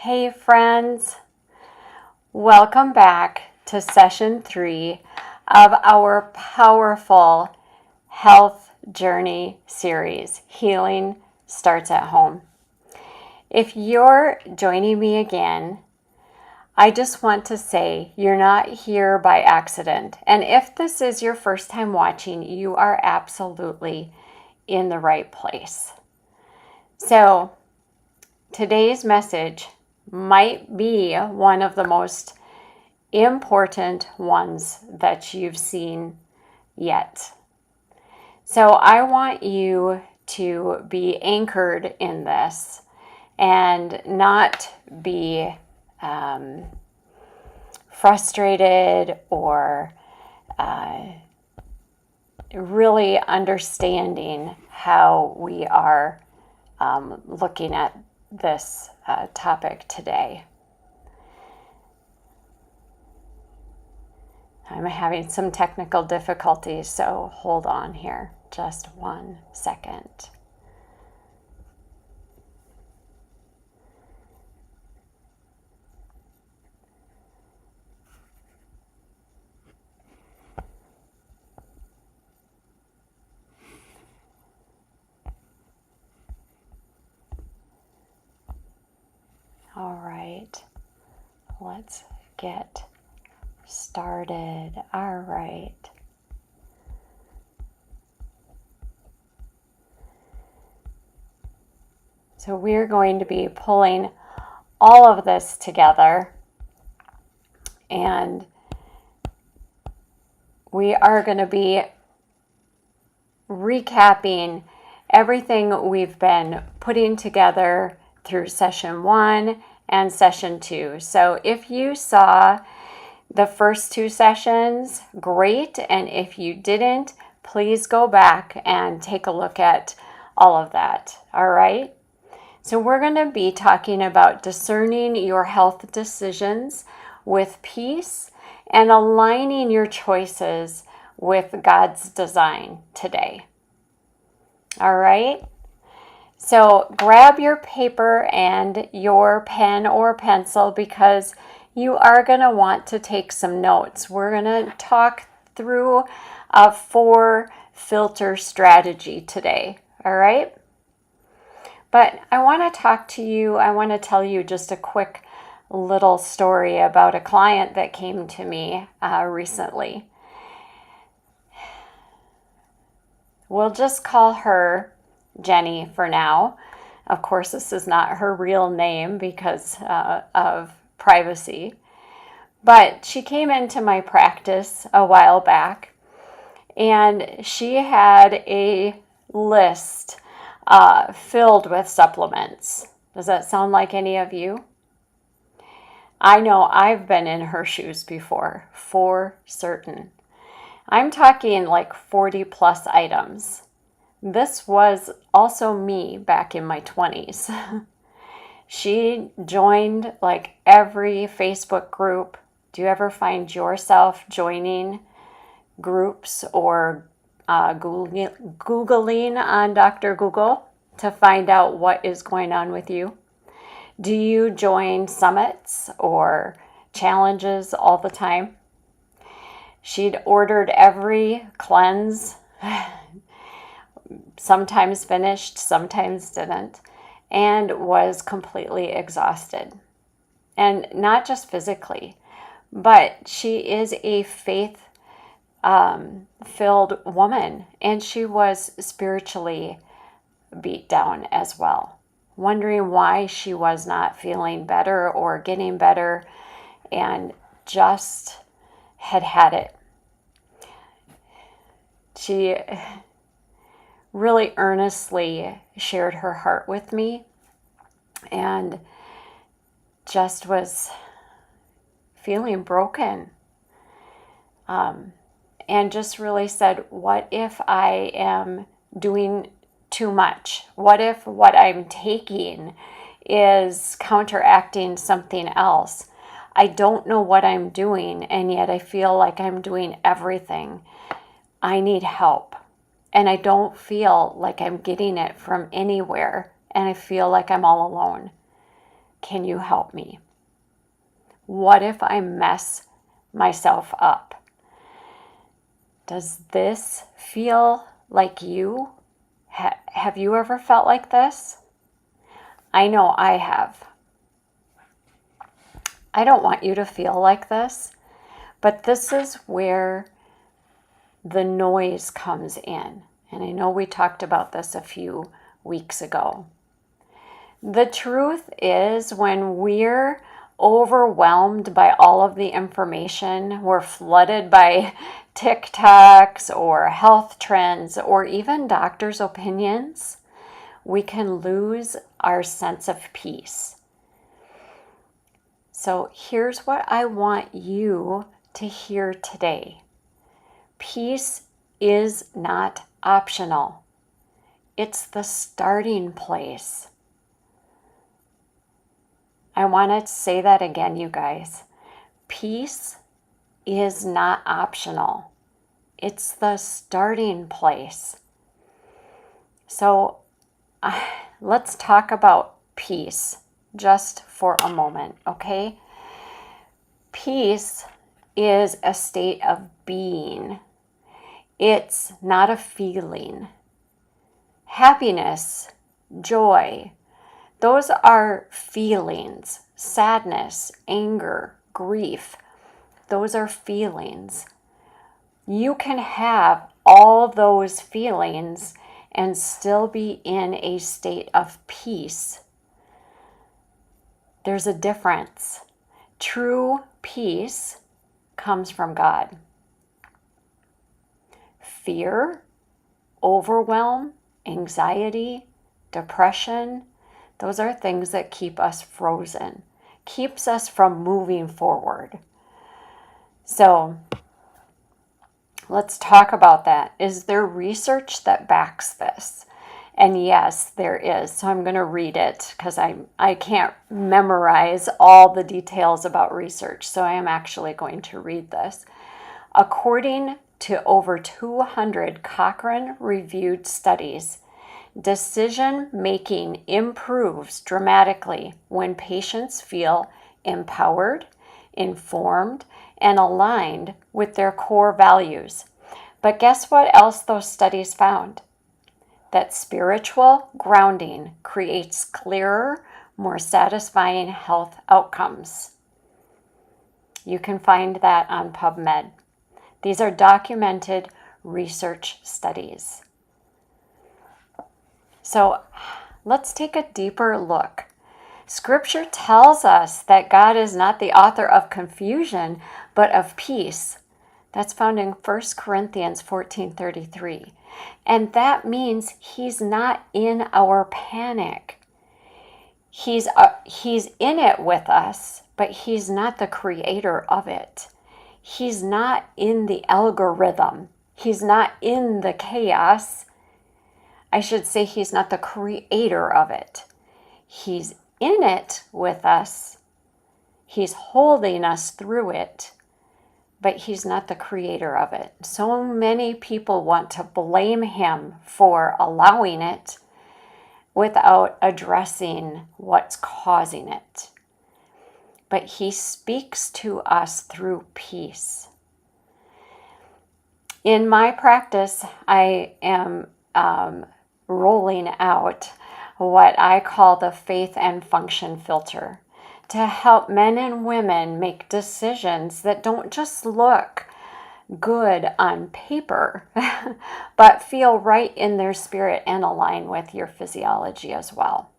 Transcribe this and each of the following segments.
Hey friends, welcome back to session 3 of our powerful health journey series, Healing Starts at Home. If you're joining me again, I just want to say you're not here by accident. And if this is your first time watching, you are absolutely in the right place. So today's message might be one of the most important ones that you've seen yet. So I want you to be anchored in this and not be frustrated or really understanding how we are looking at this topic today. I'm having some technical difficulties, so hold on here just 1 second. All right, let's get started. All right. So we're going to be pulling all of this together, and we are going to be recapping everything we've been putting together through session 1 and session 2. So if you saw the first 2 sessions, great. And if you didn't, please go back and take a look at all of that. All right. So we're going to be talking about discerning your health decisions with peace and aligning your choices with God's design today. All right. So grab your paper and your pen or pencil because you are going to want to take some notes. We're going to talk through a 4-filter strategy today. All right. But I want to tell you just a quick little story about a client that came to me recently. We'll just call her Jenny for now. Of course, this is not her real name because of privacy. But she came into my practice a while back, and she had a list filled with supplements. Does that sound like any of you? I know I've been in her shoes before, for certain. I'm talking like 40 plus items. This was also me back in my 20s. She joined like every Facebook group. Do you ever find yourself joining groups or Googling on Dr. Google to find out what is going on with you? Do you join summits or challenges all the time? She'd ordered every cleanse, sometimes finished, sometimes didn't, and was completely exhausted. And not just physically, but she is a faith filled woman, and she was spiritually beat down as well, wondering why she was not feeling better or getting better, and just had it. She really earnestly shared her heart with me and just was feeling broken. And just really said, what if I am doing too much? What if what I'm taking is counteracting something else? I don't know what I'm doing, and yet I feel like I'm doing everything. I need help. And I don't feel like I'm getting it from anywhere. And I feel like I'm all alone. can you help me? What if I mess myself up? Does this feel like you? Have you ever felt like this? I know I have. I don't want you to feel like this, but this is where the noise comes in. And I know we talked about this a few weeks ago. The truth is, when we're overwhelmed by all of the information, we're flooded by TikToks or health trends or even doctors' opinions, we can lose our sense of peace. So here's what I want you to hear today. Peace is not optional. It's the starting place. I want to say that again, you guys. Peace is not optional. It's the starting place. So let's talk about peace just for a moment, okay? Peace is a state of being. It's not a feeling. Happiness, joy, those are feelings. Sadness, anger, grief, those are feelings. You can have all those feelings and still be in a state of peace. There's a difference. True peace comes from God. Fear, overwhelm, anxiety, depression, those are things that keep us frozen, keeps us from moving forward. So let's talk about that. Is there research that backs this? And yes, there is. So I'm going to read it because I can't memorize all the details about research. So I am actually going to read this. According to over 200 Cochrane-reviewed studies, decision-making improves dramatically when patients feel empowered, informed, and aligned with their core values. But guess what else those studies found? That spiritual grounding creates clearer, more satisfying health outcomes. You can find that on PubMed. These are documented research studies. So let's take a deeper look. Scripture tells us that God is not the author of confusion, but of peace. That's found in 1 Corinthians 14:33. And that means he's not in our panic. He's in it with us, but he's not the creator of it. He's not in the algorithm. He's not in the chaos. I should say he's not the creator of it. He's in it with us. He's holding us through it, but he's not the creator of it. So many people want to blame him for allowing it without addressing what's causing it. But he speaks to us through peace. In my practice, I am rolling out what I call the faith and function filter to help men and women make decisions that don't just look good on paper, but feel right in their spirit and align with your physiology as well.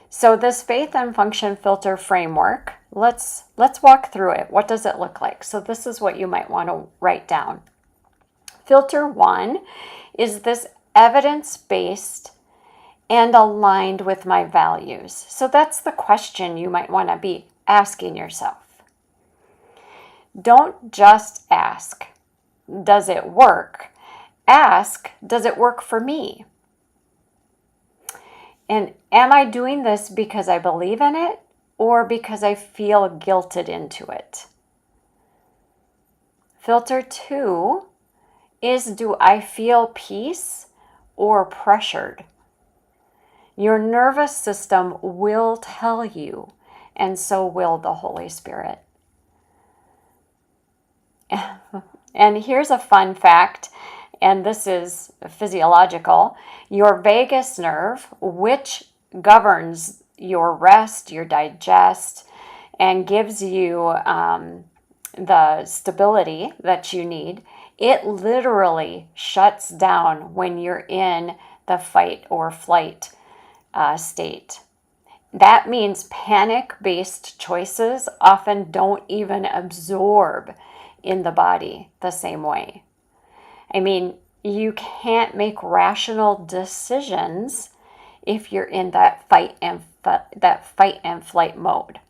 So this faith and function filter framework, let's walk through it. What does it look like? So this is what you might want to write down. Filter 1 is this evidence-based and aligned with my values. So that's the question you might want to be asking yourself. Don't just ask, does it work? Ask, does it work for me? And am I doing this because I believe in it or because I feel guilted into it? Filter 2 is, do I feel peace or pressured? Your nervous system will tell you, and so will the Holy Spirit. And here's a fun fact, and this is physiological. Your vagus nerve, which governs your rest, your digest, and gives you the stability that you need, it literally shuts down when you're in the fight or flight state. That means panic-based choices often don't even absorb in the body the same way. I mean, you can't make rational decisions if you're in that fight and flight mode.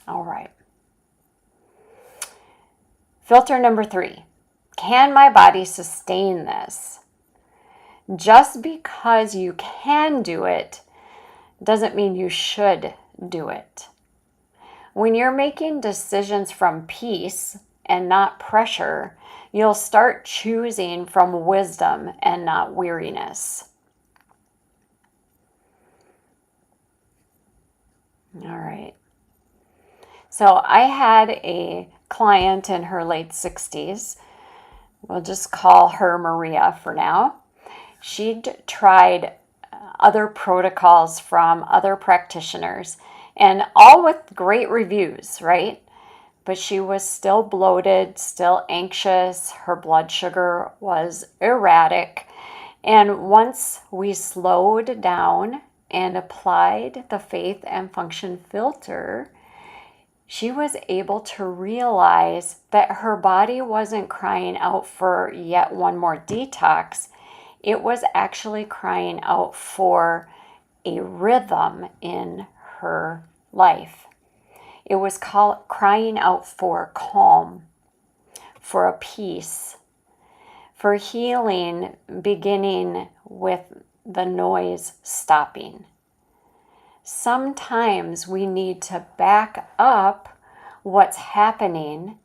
All right. Filter number 3. Can my body sustain this? Just because you can do it doesn't mean you should do it. When you're making decisions from peace and not pressure, you'll start choosing from wisdom and not weariness. All right. So I had a client in her late 60s. We'll just call her Maria for now. She'd tried other protocols from other practitioners, and all with great reviews, right? But she was still bloated, still anxious. Her blood sugar was erratic. And once we slowed down and applied the faith and function filter, she was able to realize that her body wasn't crying out for yet one more detox. It was actually crying out for a rhythm in her life. It was crying out for calm, for a peace, for healing beginning with the noise stopping. Sometimes we need to back up what's happening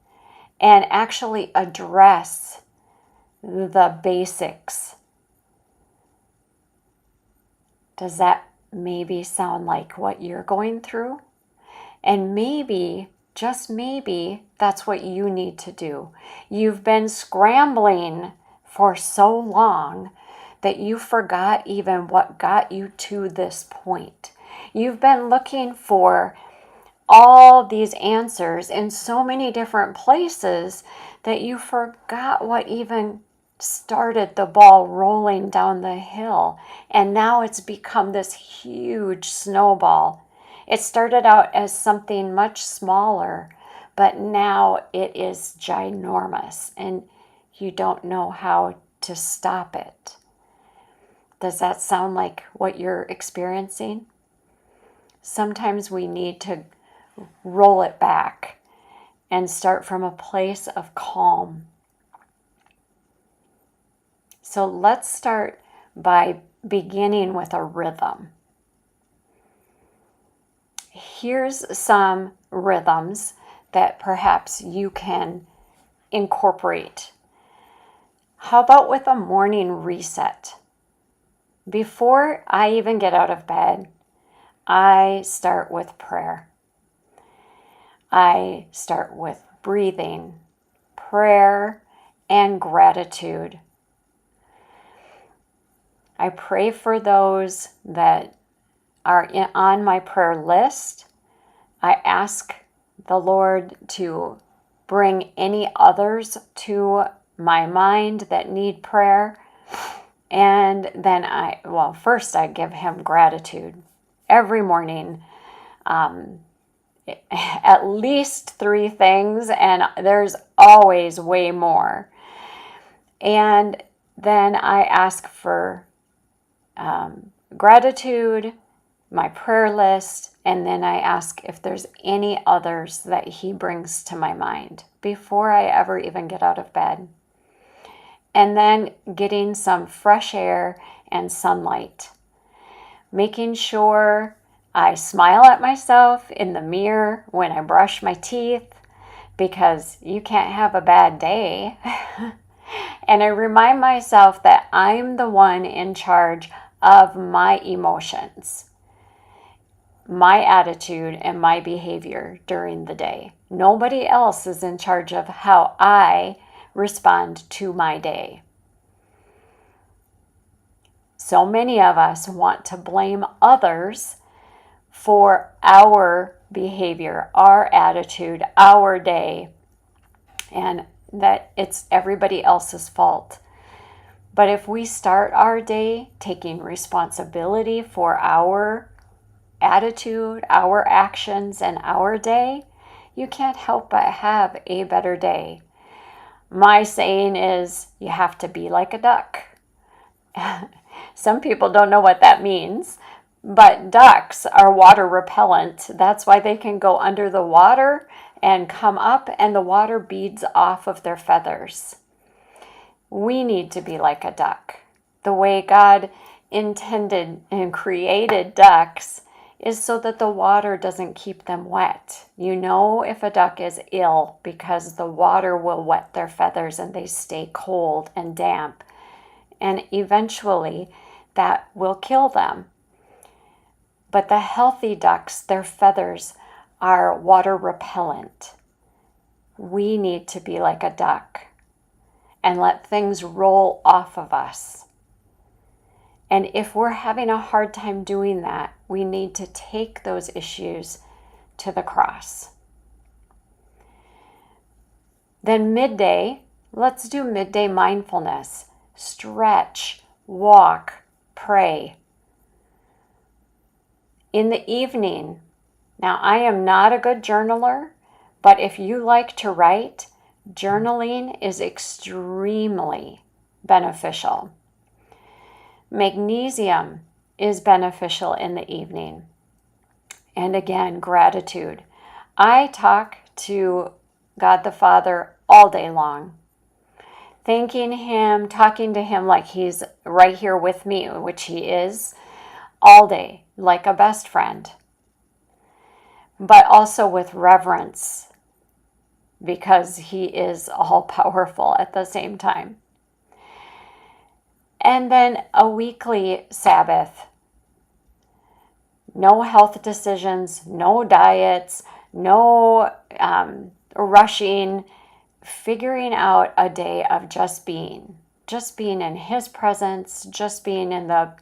and actually address the basics. Does that maybe sound like what you're going through? And maybe, just maybe, that's what you need to do. You've been scrambling for so long that you forgot even what got you to this point. You've been looking for all these answers in so many different places that you forgot what even started the ball rolling down the hill. And now it's become this huge snowball. It started out as something much smaller, but now it is ginormous and you don't know how to stop it. Does that sound like what you're experiencing? Sometimes we need to roll it back and start from a place of calm. So let's start by beginning with a rhythm. Here's some rhythms that perhaps you can incorporate. How about with a morning reset? Before I even get out of bed, I start with prayer. I start with breathing, prayer, and gratitude. I pray for those that are on my prayer list. I ask the Lord to bring any others to my mind that need prayer. And then first I give him gratitude every morning. At least 3 things, and there's always way more. And then I ask for gratitude, my prayer list, and then I ask if there's any others that he brings to my mind before I ever even get out of bed. And then getting some fresh air and sunlight. Making sure I smile at myself in the mirror when I brush my teeth, because you can't have a bad day. And I remind myself that I'm the one in charge of my emotions, my attitude, and my behavior during the day. Nobody else is in charge of how I respond to my day. So many of us want to blame others for our behavior, our attitude, our day, and that it's everybody else's fault. But if we start our day taking responsibility for our attitude, our actions, and our day, you can't help but have a better day. My saying is, you have to be like a duck. Some people don't know what that means, but ducks are water repellent. That's why they can go under the water and come up, and the water beads off of their feathers. We need to be like a duck. The way God intended and created ducks is so that the water doesn't keep them wet. You know if a duck is ill because the water will wet their feathers and they stay cold and damp. And eventually that will kill them. But the healthy ducks, their feathers are water repellent. We need to be like a duck and let things roll off of us. And if we're having a hard time doing that, we need to take those issues to the cross. Then midday, let's do midday mindfulness. Stretch, walk, pray. In the evening, now I am not a good journaler, but if you like to write, journaling is extremely beneficial. Magnesium is beneficial in the evening. And again, gratitude. I talk to God the Father all day long, thanking Him, talking to Him like He's right here with me, which He is, all day, like a best friend, but also with reverence, because He is all powerful at the same time. And then a weekly Sabbath. No health decisions, no diets, no rushing, figuring out a day of just being in His presence, just being in the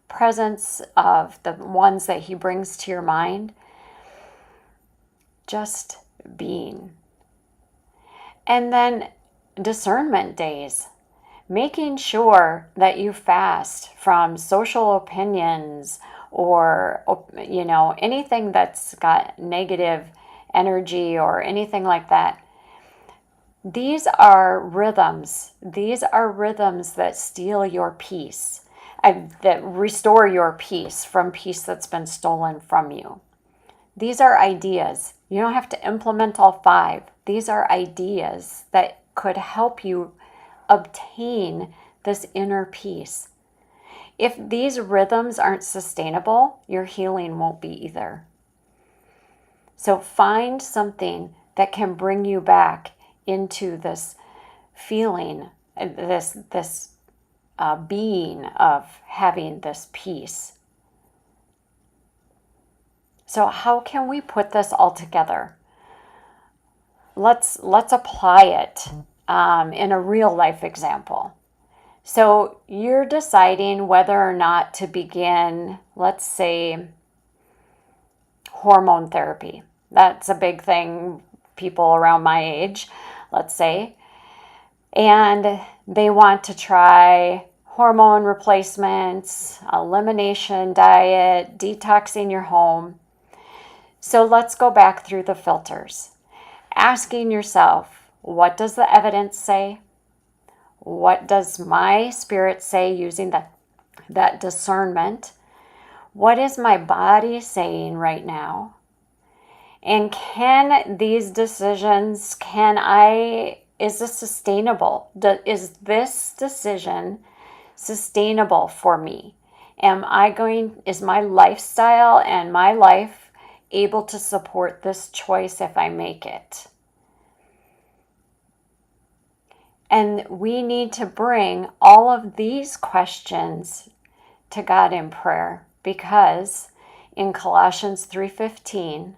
presence of the ones that He brings to your mind, just being. And then discernment days. Making sure that you fast from social opinions or, anything that's got negative energy or anything like that. These are rhythms. These are rhythms that steal your peace, that restore your peace from peace that's been stolen from you. These are ideas. You don't have to implement all 5. These are ideas that could help you obtain this inner peace. If these rhythms aren't sustainable, your healing won't be either. So find something that can bring you back into this feeling, this being of having this peace. So how can we put this all together? Let's apply it in a real life example. So you're deciding whether or not to begin, let's say, hormone therapy. That's a big thing, people around my age, let's say. And they want to try hormone replacements, elimination diet, detoxing your home. So let's go back through the filters. Asking yourself, what does the evidence say? What does my spirit say using that discernment? What is my body saying right now? And can these decisions, is this sustainable? Is this decision sustainable for me? Is my lifestyle and my life able to support this choice if I make it? And we need to bring all of these questions to God in prayer, because in Colossians 3:15,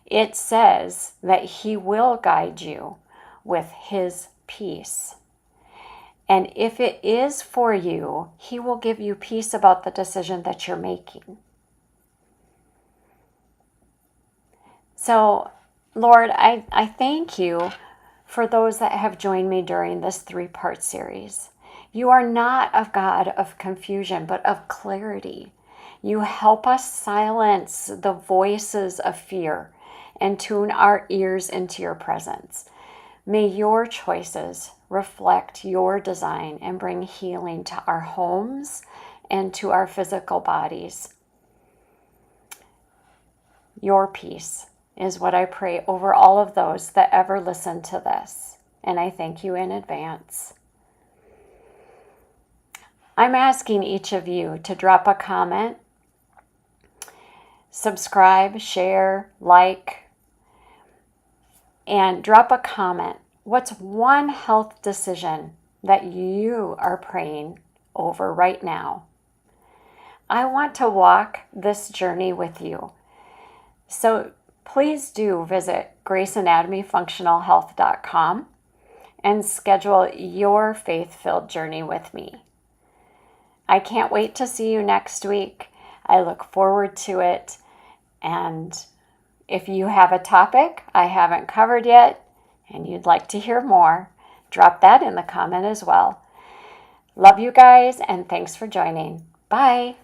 it says that He will guide you with His peace. And if it is for you, He will give you peace about the decision that you're making. So, Lord, I thank you for those that have joined me during this 3-part series. You are not a God of confusion, but of clarity. You help us silence the voices of fear and tune our ears into your presence. May your choices reflect your design and bring healing to our homes and to our physical bodies. Your peace is what I pray over all of those that ever listen to this. And I thank you in advance. I'm asking each of you to drop a comment, subscribe, share, like, and drop a comment. What's one health decision that you are praying over right now? I want to walk this journey with you. So please do visit graceanatomyfunctionalhealth.com and schedule your faith-filled journey with me. I can't wait to see you next week. I look forward to it. And if you have a topic I haven't covered yet and you'd like to hear more, drop that in the comment as well. Love you guys, and thanks for joining. Bye.